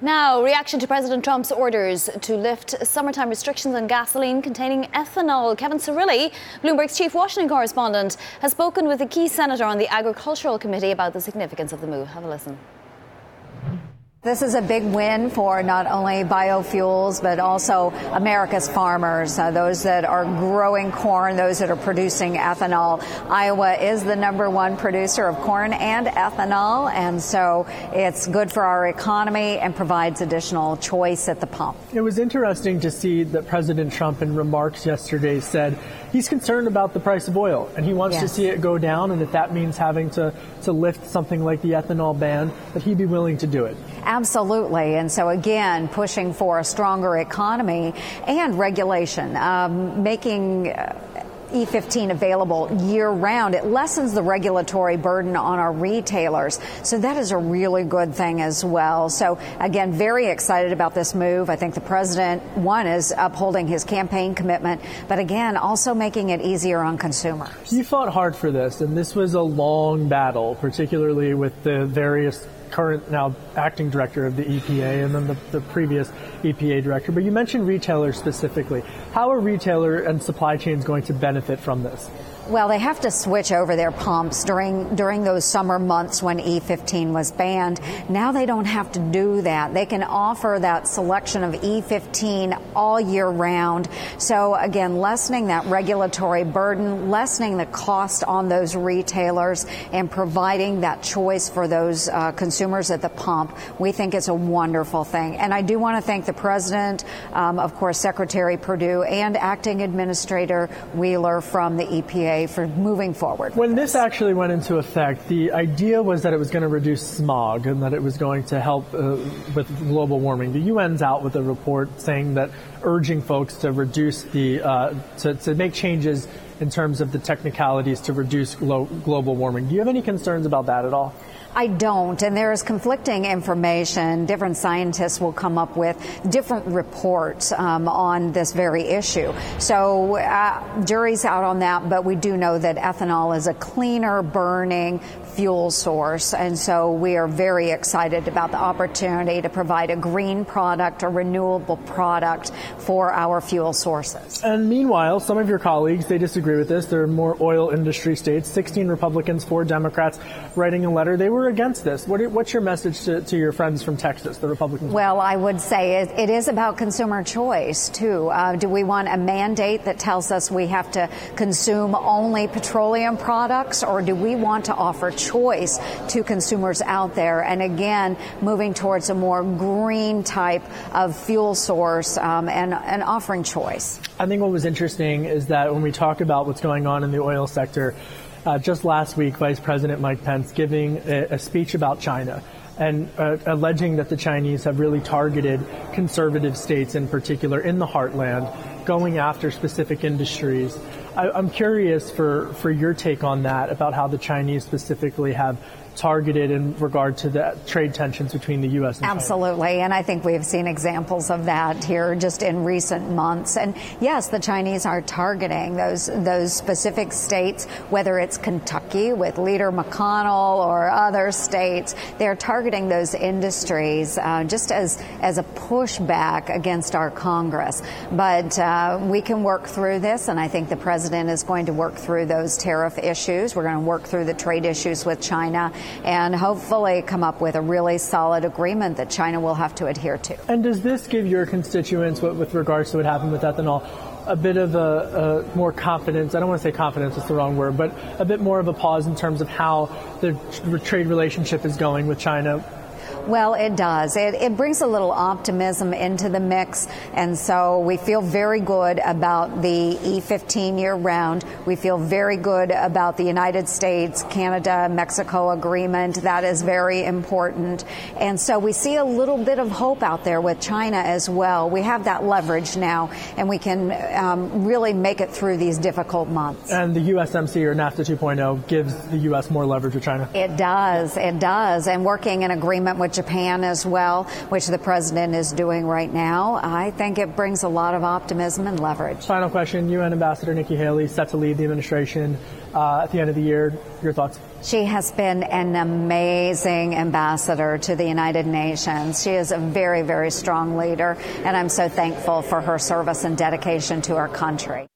Now, reaction to President Trump's orders to lift summertime restrictions on gasoline containing ethanol. Kevin Cirilli, Bloomberg's chief Washington correspondent, has spoken with a key senator on the Agricultural Committee about the significance of the move. Have a listen. This is a big win for not only biofuels, but also America's farmers, those that are growing corn, those that are producing ethanol. Iowa is the #1 producer of corn and ethanol, and so it's good for our economy and provides additional choice at the pump. It was interesting to see that President Trump in remarks yesterday said he's concerned about the price of oil and he wants to see it go down, and if that means having to lift something like the ethanol ban, that he'd be willing to do it. Absolutely. And so, again, pushing for a stronger economy and regulation, making E15 available year-round. It lessens the regulatory burden on our retailers. So that is a really good thing as well. So, again, very excited about this move. I think the president, one, is upholding his campaign commitment, but, again, also making it easier on consumers. You fought hard for this, and this was a long battle, particularly with the various current now acting director of the EPA and then the previous EPA director. But you mentioned retailers specifically. How are retailer and supply chains going to benefit from this? Well, they have to switch over their pumps during those summer months when E15 was banned. Now they don't have to do that. They can offer that selection of E15 all year round. So, again, lessening that regulatory burden, lessening the cost on those retailers, and providing that choice for those consumers at the pump, we think it's a wonderful thing. And I do want to thank the president, of course, Secretary Perdue, and Acting Administrator Wheeler from the EPA for moving forward. When this actually went into effect, the idea was that it was going to reduce smog and that it was going to help with global warming. The UN's out with a report saying that urging folks to reduce to make changes in terms of the technicalities to reduce global warming. Do you have any concerns about that at all? I don't, and there is conflicting information. Different scientists will come up with different reports on this very issue. So jury's out on that, but we do know that ethanol is a cleaner burning fuel source, and so we are very excited about the opportunity to provide a green product, a renewable product for our fuel sources. And meanwhile, some of your colleagues, they disagree with this. There are more oil industry states, 16 Republicans, 4 Democrats, writing a letter. They were against this. What's your message to your friends from Texas, the Republicans? Well, I would say it is about consumer choice, too. Do we want a mandate that tells us we have to consume only petroleum products, or do we want to offer choice to consumers out there? And again, moving towards a more green type of fuel source and offering choice. I think what was interesting is that when we talk about what's going on in the oil sector, just last week, Vice President Mike Pence giving a speech about China and alleging that the Chinese have really targeted conservative states in particular in the heartland, going after specific industries. I'm curious for your take on that, about how the Chinese specifically have targeted in regard to the trade tensions between the U.S. and China. Absolutely, and I think we've seen examples of that here just in recent months. And yes, the Chinese are targeting those specific states, whether it's Kentucky with Leader McConnell or other states. They're targeting those industries just as a pushback against our Congress. But we can work through this, and I think the president is going to work through those tariff issues. We're going to work through the trade issues with China, and hopefully come up with a really solid agreement that China will have to adhere to. And does this give your constituents, with regards to what happened with ethanol, a bit of a more confidence? I don't want to say confidence, it's the wrong word, but a bit more of a pause in terms of how the trade relationship is going with China? Well, it does. It brings a little optimism into the mix, and so we feel very good about the E15 year-round. We feel very good about the United States, Canada, Mexico agreement. That is very important. And so we see a little bit of hope out there with China as well. We have that leverage now, and we can really make it through these difficult months. And the USMC, or NAFTA 2.0, gives the U.S. more leverage with China? It does. It does. And working in agreement with Japan as well, which the president is doing right now, I think it brings a lot of optimism and leverage. Final question. UN Ambassador Nikki Haley set to leave the administration at the end of the year. Your thoughts? She has been an amazing ambassador to the United Nations. She is a very, very strong leader, and I'm so thankful for her service and dedication to our country.